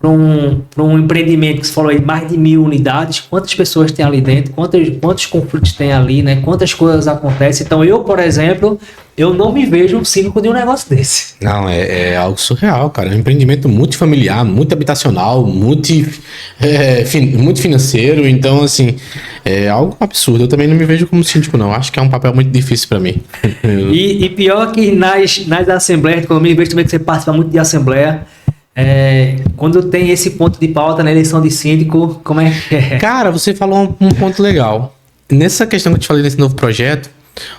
um empreendimento que você falou aí, mais de 1.000 unidades, quantas pessoas tem ali dentro, quantos conflitos tem ali, né? Quantas coisas acontecem. Então eu, por exemplo, eu não me vejo um síndico de um negócio desse. Não, é algo surreal, cara. É um empreendimento multifamiliar, muito habitacional, muito financeiro. Então, assim, é algo absurdo. Eu também não me vejo como síndico, não. Acho que é um papel muito difícil para mim. E pior que nas assembleias de condomínio, vejo também que você participa muito de assembleia. Quando tem esse ponto de pauta na eleição de síndico, como é que é? Cara, você falou um ponto legal. Nessa questão que eu te falei desse novo projeto,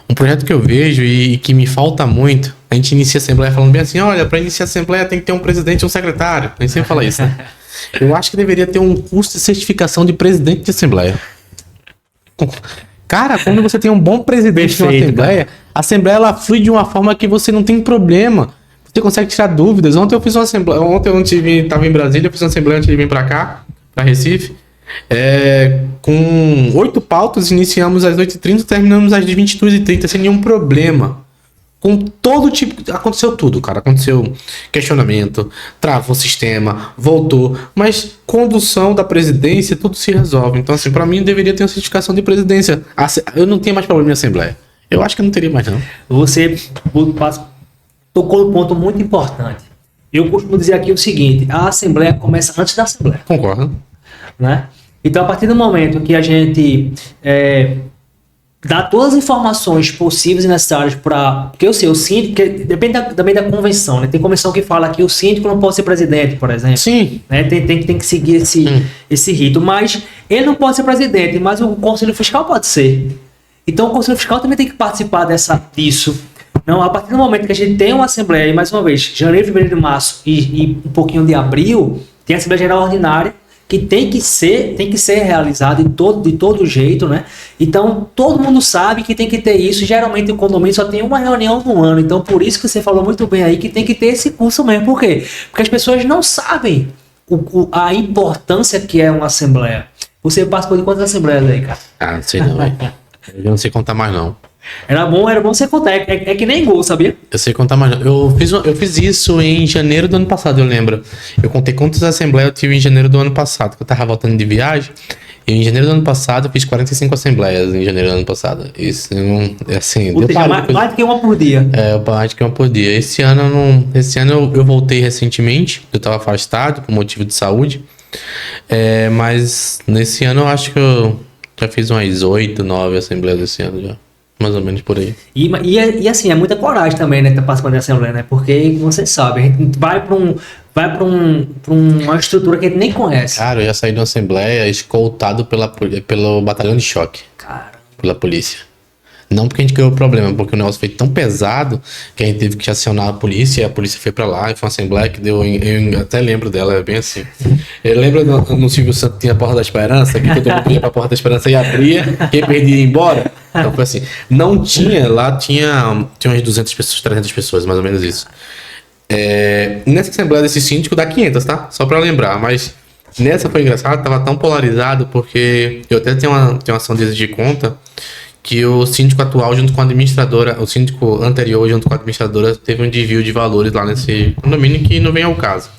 um projeto que eu vejo e que me falta muito, a gente inicia a assembleia falando bem assim, olha, para iniciar a assembleia tem que ter um presidente e um secretário. A gente sempre fala isso, né? Eu acho que deveria ter um curso de certificação de presidente de assembleia. Cara, quando você tem um bom presidente de uma assembleia, a assembleia ela flui de uma forma que você não tem problema. Você consegue tirar dúvidas. Ontem eu fiz uma assembleia, estava em Brasília, eu fiz uma assembleia antes de vir para cá, para Recife. Com 8 pautas, iniciamos às 8h30, terminamos às 22h30, sem nenhum problema. Com todo tipo... Aconteceu tudo, cara. Aconteceu questionamento, travou o sistema, voltou. Mas condução da presidência, tudo se resolve. Então, assim, pra mim, deveria ter uma certificação de presidência. Eu não tenho mais problema em assembleia. Eu acho que não teria mais, não. Você tocou num ponto muito importante. Eu costumo dizer aqui o seguinte, a assembleia começa antes da assembleia. Concordo. Né? Então, a partir do momento que a gente dá todas as informações possíveis e necessárias para... Porque eu sei, o síndico... Depende também da convenção, né? Tem convenção que fala que o síndico não pode ser presidente, por exemplo. Sim. Né? Tem que seguir esse rito. Mas ele não pode ser presidente, mas o Conselho Fiscal pode ser. Então, o Conselho Fiscal também tem que participar disso. Não, a partir do momento que a gente tem uma assembleia, e mais uma vez, janeiro, fevereiro, março e um pouquinho de abril, tem a Assembleia Geral Ordinária, que tem que ser realizado de todo jeito, né? Então, todo mundo sabe que tem que ter isso. Geralmente, o condomínio só tem uma reunião no ano. Então, por isso que você falou muito bem aí, que tem que ter esse curso mesmo. Por quê? Porque as pessoas não sabem a importância que é uma assembleia. Você participou de quantas assembleias aí, cara? Ah, não sei não, velho. Eu não sei contar mais, não. Era bom você contar. É que nem gol, sabia? Eu sei contar mais. Eu fiz isso em janeiro do ano passado, eu lembro. Eu contei quantas assembleias eu tive em janeiro do ano passado, que eu tava voltando de viagem. E em janeiro do ano passado eu fiz 45 assembleias em janeiro do ano passado. Isso, assim... Ou seja, mais do que uma por dia. Mais do que uma por dia. Esse ano eu voltei recentemente. Eu tava afastado por motivo de saúde. Mas nesse ano eu acho que eu já fiz umas 8, 9 assembleias esse ano já. Mais ou menos por aí. E assim, é muita coragem também, né? Tá participando da Assembleia, né? Porque, como você sabe, a gente vai pra uma estrutura que a gente nem conhece. Cara, eu já saí de uma Assembleia escoltado pelo batalhão de choque. Caramba. Pela polícia. Não porque a gente criou o problema, porque o negócio foi tão pesado que a gente teve que acionar a polícia, e a polícia foi pra lá, e foi uma assembleia que deu, eu até lembro dela, é bem assim. Lembra no Silvio Santos tinha a Porta da Esperança, que todo mundo ia pra Porta da Esperança e abria, quem perdia ia embora? Então foi assim, não tinha, lá tinha umas 200 pessoas, 300 pessoas, mais ou menos isso. Nessa assembleia desse síndico dá 500, tá? Só pra lembrar, mas nessa foi engraçado, tava tão polarizado, porque eu até tenho uma ação de exigir conta, que o síndico atual junto com a administradora, o síndico anterior junto com a administradora teve um desvio de valores lá nesse condomínio que não vem ao caso.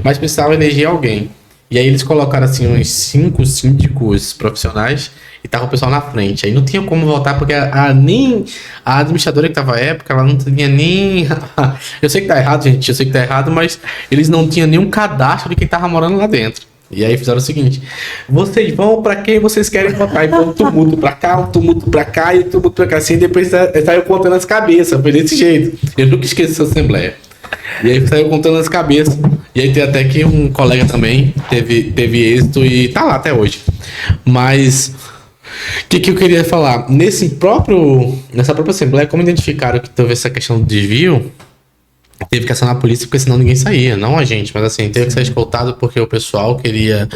Mas precisava eleger alguém. E aí eles colocaram assim uns 5 síndicos profissionais e tava o pessoal na frente. Aí não tinha como voltar porque nem a administradora que tava à época, ela não tinha nem... Eu sei que tá errado, gente, eu sei que tá errado, mas eles não tinham nenhum cadastro de quem tava morando lá dentro. E aí fizeram o seguinte: vocês vão pra quem vocês querem votar. E foi um tumulto pra cá, um tumulto pra cá e um tumulto pra cá. Assim, depois saiu contando as cabeças. Foi desse jeito. Eu nunca esqueci essa assembleia. E aí saiu contando as cabeças. E aí tem até que um colega também teve êxito e tá lá até hoje. Mas o que eu queria falar? Nessa própria assembleia, como identificaram que teve essa questão do desvio, teve que acionar a polícia porque senão ninguém saía, não a gente, mas assim, teve que ser escoltado porque o pessoal queria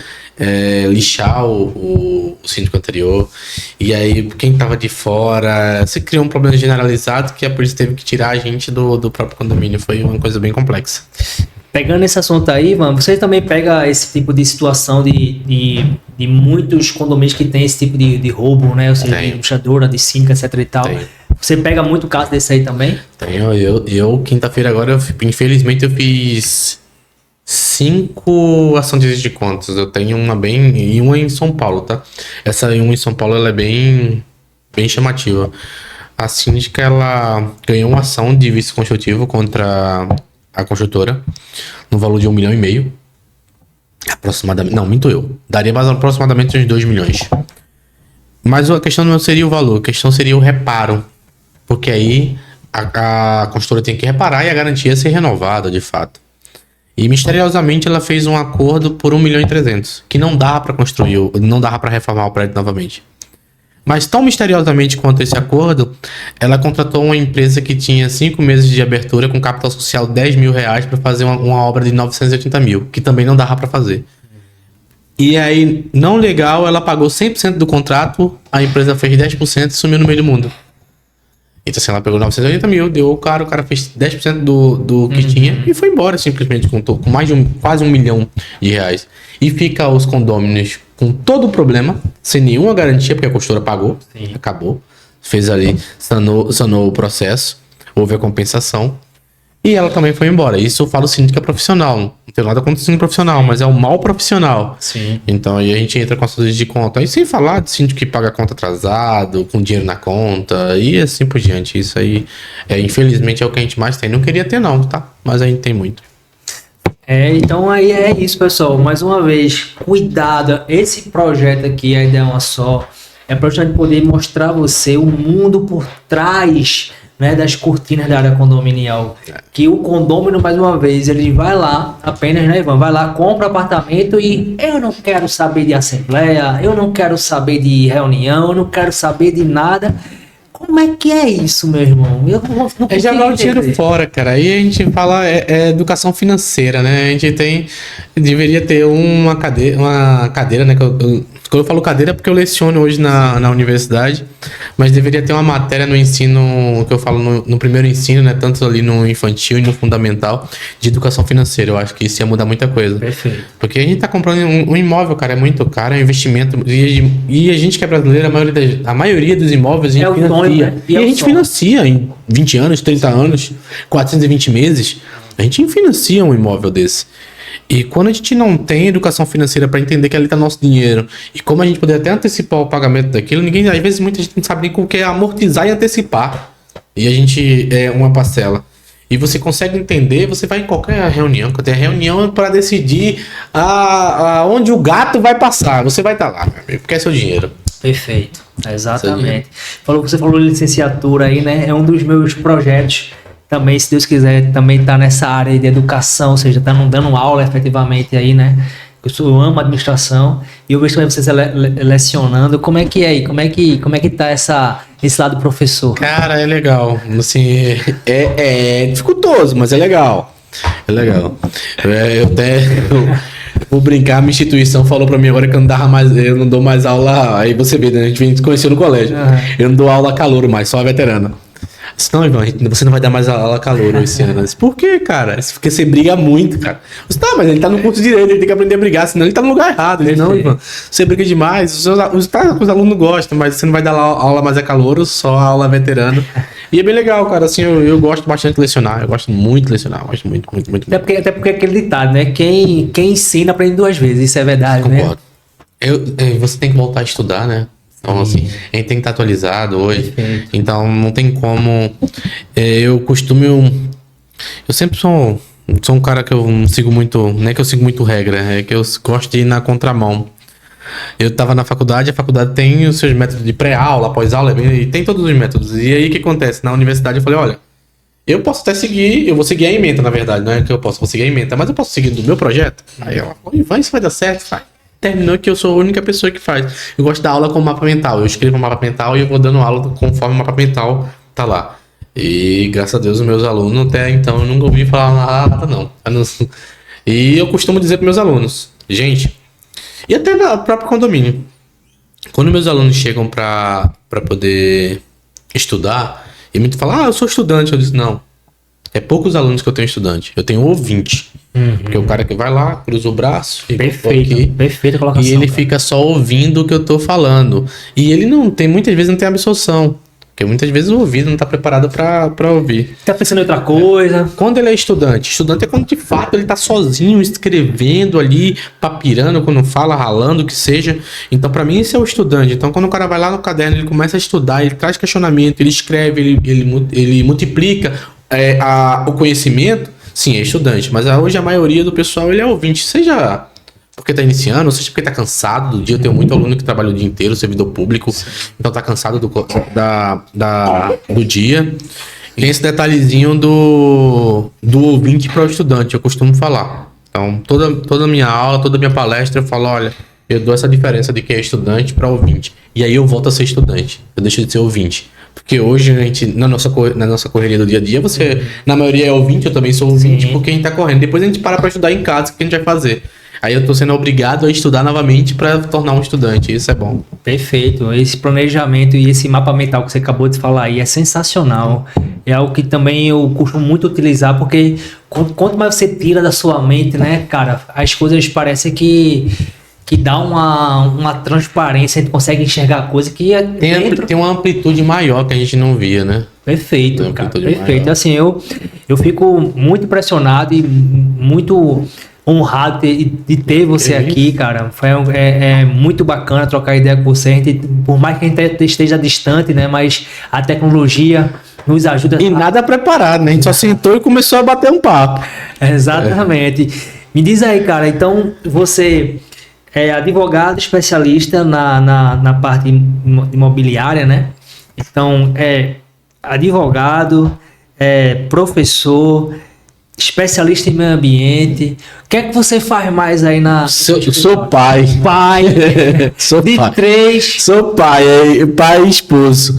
lixar o síndico anterior, e aí quem tava de fora, se criou um problema generalizado que a polícia teve que tirar a gente do próprio condomínio, foi uma coisa bem complexa. Pegando esse assunto aí, mano, você também pega esse tipo de situação de muitos condomínios que tem esse tipo de roubo, né, ou seja, de puxadora, de síndica, etc e tal. Você pega muito caso desse aí também? Tenho, eu quinta-feira agora, infelizmente eu fiz 5 ações de contas. Eu tenho uma e uma em São Paulo, tá? Essa uma em São Paulo, ela é bem chamativa. A síndica, ela ganhou uma ação de vício construtivo contra a construtora, no valor de 1,5 milhão. Aproximadamente, não, minto eu. Daria mais aproximadamente uns 2 milhões. Mas a questão não seria o valor, a questão seria o reparo. Porque aí a construtora tem que reparar e a garantia ser renovada, de fato. E misteriosamente ela fez um acordo por 1,3 milhão, que não dava para construir, não dava para reformar o prédio novamente. Mas tão misteriosamente quanto esse acordo, ela contratou uma empresa que tinha 5 meses de abertura com capital social R$10 mil para fazer uma obra de 980 mil, que também não dava para fazer. E aí, não legal, ela pagou 100% do contrato, a empresa fez 10% e sumiu no meio do mundo. Então, assim, ela pegou 980 mil, deu o cara fez 10% do que tinha e foi embora, simplesmente, com mais de quase 1 milhão de reais. E fica os condôminos com todo o problema, sem nenhuma garantia, porque a construtora pagou, acabou, fez ali, sanou o processo, houve a compensação. E ela também foi embora. Isso eu falo síndica profissional. Não tenho nada contra o síndico profissional, mas é um mau profissional. Sim. Então aí a gente entra com ações de conta. E sem falar de síndico que paga conta atrasado, com dinheiro na conta, e assim por diante. Isso aí, infelizmente, é o que a gente mais tem. Não queria ter não, tá? Mas a gente tem muito. Então aí é isso, pessoal. Mais uma vez, cuidado. Esse projeto aqui, a ideia é uma só. É para a gente poder mostrar a você o mundo por trás, né, das cortinas da área condominial. Que o condômino, mais uma vez, ele vai lá, apenas, né, Ivan? Vai lá, compra apartamento e eu não quero saber de assembleia, eu não quero saber de reunião, eu não quero saber de nada. Como é que é isso, meu irmão? Eu não é jogar o dinheiro fora, cara. Aí a gente fala educação financeira, né? A gente deveria ter uma cadeira, né? Quando eu falo cadeira é porque eu leciono hoje na universidade, mas deveria ter uma matéria no ensino, que eu falo no primeiro ensino, né? Tanto ali no infantil e no fundamental, de educação financeira. Eu acho que isso ia mudar muita coisa. Perfeito. Porque a gente tá comprando um imóvel, cara, é muito caro, é um investimento. E a gente que é brasileiro, a maioria dos imóveis a gente financia. Né? E a gente financia em 20 anos, 30 anos, 420 meses. A gente financia um imóvel desse. E quando a gente não tem educação financeira para entender que ali está nosso dinheiro e como a gente poder até antecipar o pagamento daquilo, às vezes muita gente não sabe nem como que é amortizar e antecipar. E a gente uma parcela. E você consegue entender, você vai em qualquer reunião, quando tem reunião para decidir onde o gato vai passar. Você vai estar lá, meu amigo, porque é seu dinheiro. Perfeito, exatamente. Você falou de licenciatura aí, né? É um dos meus projetos. Também, se Deus quiser, também tá nessa área de educação, ou seja, tá dando aula efetivamente aí, né? Eu amo administração e eu vejo também vocês lecionando. Como é que é aí? Como é que tá esse lado professor? Cara, é legal. Assim, é dificultoso, mas é legal. É legal. Eu vou brincar, a minha instituição falou pra mim agora que eu não dou mais aula. Aí você vê, né? A gente se conheceu no colégio. Eu não dou aula calouro mais, só a veterana. disse, não, Ivan, você não vai dar mais aula calouro esse ano. Eu disse, por quê, cara? Eu disse, porque você briga muito, cara. Eu disse, tá, mas ele tá no curso de direito, ele tem que aprender a brigar, senão ele tá no lugar errado. Ele disse, não, Ivan, você briga demais, os alunos gostam, mas você não vai dar aula mais a calouro, só aula veterano. E é bem legal, cara, assim, eu gosto bastante de lecionar, eu gosto muito de lecionar, eu gosto muito. Até porque é aquele ditado, né? Quem ensina aprende 2 vezes, isso é verdade, Concordo. Você tem que voltar a estudar, né? Então, assim, a gente tem que estar atualizado hoje. Perfeito. Então, não tem como. Eu sempre sou um cara que eu não sigo muito. Não é que eu sigo muito regra, é que eu gosto de ir na contramão. Eu tava na faculdade, a faculdade tem os seus métodos de pré-aula, pós-aula, e tem todos os métodos. E aí o que acontece? Na universidade eu falei, olha, eu posso até seguir, eu vou seguir a ementa, na verdade, não é que eu vou seguir a ementa, mas eu posso seguir do meu projeto. Aí ela falou, Ivan, isso vai dar certo? Vai. Terminou que eu sou a única pessoa que faz. Eu gosto da aula com mapa mental. Eu escrevo um mapa mental e eu vou dando aula conforme o mapa mental tá lá. E graças a Deus os meus alunos até então eu nunca ouvi falar nada não. E eu costumo dizer para meus alunos, gente, e até no próprio condomínio, quando meus alunos chegam para poder estudar e me falam, eu sou estudante, eu disse, não, é poucos alunos que eu tenho estudante, eu tenho ouvinte. Porque o cara que vai lá, cruza o braço, perfeita colocação, e ele fica só ouvindo o que eu tô falando. E ele muitas vezes não tem absorção. Porque muitas vezes o ouvido não tá preparado pra ouvir. Tá pensando em outra coisa. Quando ele é estudante é quando de fato ele tá sozinho, escrevendo ali, papirando, quando fala, ralando, o que seja. Então pra mim esse é o estudante. Então quando o cara vai lá no caderno, ele começa a estudar, ele traz questionamento, ele escreve, ele multiplica o conhecimento. Sim, é estudante, mas hoje a maioria do pessoal ele é ouvinte, seja porque tá iniciando, seja porque tá cansado do dia. Eu tenho muito aluno que trabalha o dia inteiro, servidor público, então tá cansado do dia. E tem esse detalhezinho do ouvinte para o estudante, eu costumo falar. Então, toda minha aula, toda minha palestra, eu falo, olha, eu dou essa diferença de quem é estudante para ouvinte. E aí eu volto a ser estudante, eu deixo de ser ouvinte. Porque hoje, a gente, na nossa correria do dia a dia, você, na maioria é ouvinte, eu também sou ouvinte, porque a gente tá correndo. Depois a gente para estudar em casa, o que a gente vai fazer? Aí eu tô sendo obrigado a estudar novamente para tornar um estudante, isso é bom. Perfeito, esse planejamento e esse mapa mental que você acabou de falar aí é sensacional. É algo que também eu costumo muito utilizar, porque quanto mais você tira da sua mente, né, cara, as coisas parecem que dá uma transparência, a gente consegue enxergar a coisa que tem uma amplitude maior que a gente não via, né? Perfeito, cara, perfeito. Maior. Assim, eu fico muito impressionado e muito honrado de ter você aqui, cara. É muito bacana trocar ideia com você. A gente, por mais que a gente esteja distante, né? Mas a tecnologia nos ajuda. E nada preparado, né? A gente só sentou e começou a bater um papo. Exatamente. Me diz aí, cara, então você é advogado especialista na parte imobiliária, né? Então, é advogado, professor, especialista em meio ambiente. O que é que você faz mais aí na... Sou pai. Pai. Sou de pai. 3. Sou pai e esposo.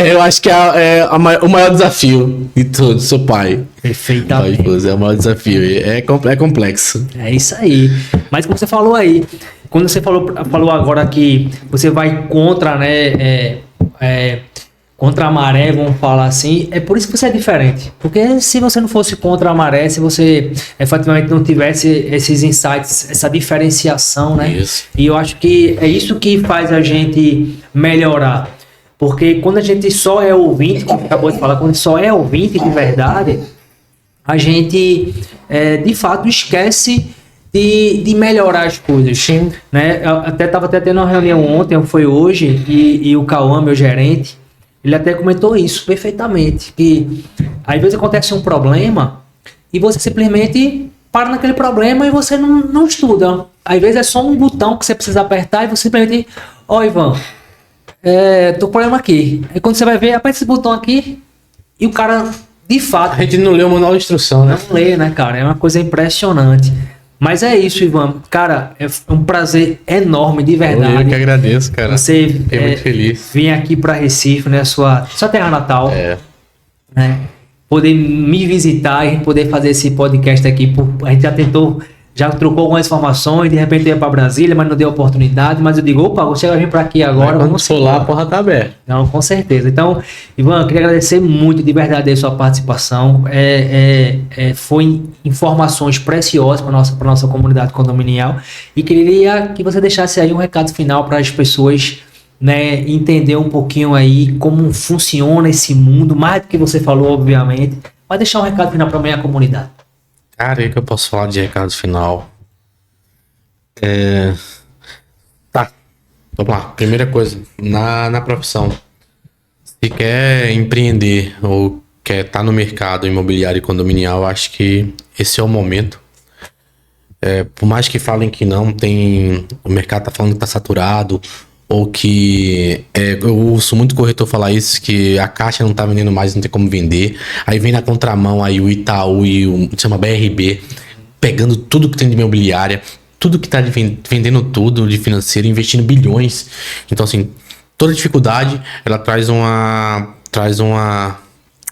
Eu acho que é o maior desafio de todos. Sou pai. Perfeitamente. Pai e esposo, é o maior desafio. É complexo. É isso aí. Mas como você falou aí, quando você falou agora que você vai contra, né? Contra a maré, vamos falar assim, é por isso que você é diferente. Porque se você não fosse contra a maré, se você efetivamente não tivesse esses insights, essa diferenciação, né? Isso. E eu acho que é isso que faz a gente melhorar. Porque quando a gente só é ouvinte, como acabou de falar, quando só é ouvinte de verdade, a gente de fato esquece de melhorar as coisas. Sim. Né? Eu estava até tendo uma reunião ontem, foi hoje, e o Cauã, meu gerente, ele até comentou isso perfeitamente, que às vezes acontece um problema e você simplesmente para naquele problema e você não estuda. Às vezes é só um botão que você precisa apertar e você simplesmente, Ivan, tô com problema aqui. Aí quando você vai ver, aperta esse botão aqui e o cara, de fato... A gente não lê o manual de instrução, né? Não lê, né, cara? É uma coisa impressionante. Mas é isso, Ivan. Cara, é um prazer enorme, de verdade. Eu que agradeço, cara. Você fiquei muito feliz. Vem aqui para Recife, né? Sua terra natal. Né? Poder me visitar e poder fazer esse podcast aqui. A gente já tentou já trocou algumas informações, de repente ia para Brasília, mas não deu oportunidade, mas eu digo, opa, você vai vir para aqui agora. Quando for lá, a porta tá aberta. Não, com certeza. Então, Ivan, eu queria agradecer muito de verdade a sua participação. Foi informações preciosas para nossa comunidade condominial e queria que você deixasse aí um recado final para as pessoas, né, entender um pouquinho aí como funciona esse mundo, mais do que você falou, obviamente, mas deixar um recado final para a minha comunidade. Cara, o que eu posso falar de recado final? Tá, vamos lá. Primeira coisa, na profissão. Se quer empreender ou quer estar no mercado imobiliário e condominial, acho que esse é o momento. Por mais que falem que não, o mercado tá falando que tá saturado, ou que eu ouço muito corretor falar isso, que a Caixa não tá vendendo mais, não tem como vender. Aí vem na contramão aí o Itaú e chama BRB, pegando tudo que tem de imobiliária, tudo que tá vendendo tudo de financeiro, investindo bilhões. Então, assim, toda dificuldade, ela traz uma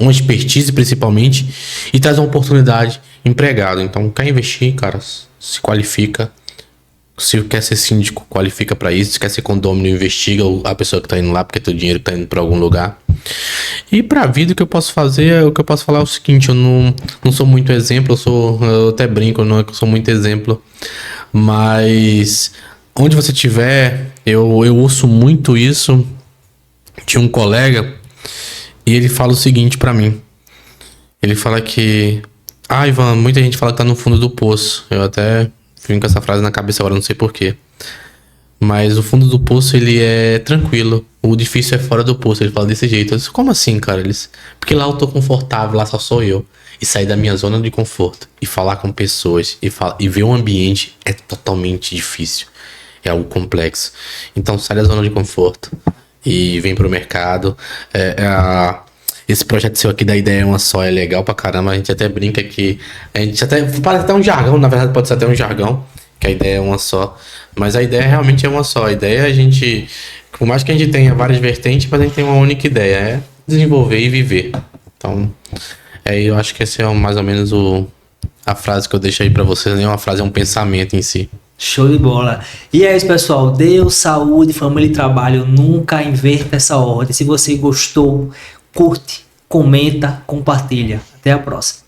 expertise principalmente e traz uma oportunidade empregado. Então, quer investir, cara, se qualifica. Se quer ser síndico, qualifica para isso. Se quer ser condômino, investiga a pessoa que tá indo lá, porque teu dinheiro tá indo para algum lugar. E pra vida, o que eu posso fazer, o que eu posso falar é o seguinte: eu não sou muito exemplo, eu até brinco, não é que eu sou muito exemplo, mas onde você tiver, eu ouço muito isso. Tinha um colega e ele fala o seguinte pra mim. Ele fala que, Ivan, muita gente fala que tá no fundo do poço. Eu até vim com essa frase na cabeça agora, não sei porquê. Mas o fundo do poço, ele é tranquilo. O difícil é fora do poço. Ele fala desse jeito. Eu disse, como assim, cara? Porque lá eu tô confortável, lá só sou eu. E sair da minha zona de conforto e falar com pessoas e ver um ambiente é totalmente difícil. É algo complexo. Então sai da zona de conforto e vem pro mercado. Esse projeto seu aqui da Ideia é Uma Só é legal pra caramba. A gente até brinca que... parece até um jargão, na verdade pode ser até um jargão, que a ideia é uma só. Mas a ideia realmente é uma só. A ideia é a gente... Por mais que a gente tenha várias vertentes, mas a gente tem uma única ideia. É desenvolver e viver. Então, eu acho que essa é mais ou menos a frase que eu deixo aí pra vocês. Não é uma frase, é um pensamento em si. Show de bola. E é isso, pessoal. Deus, saúde, família e trabalho. Nunca inverta essa ordem. Se você gostou, curte, comenta, compartilha. Até a próxima.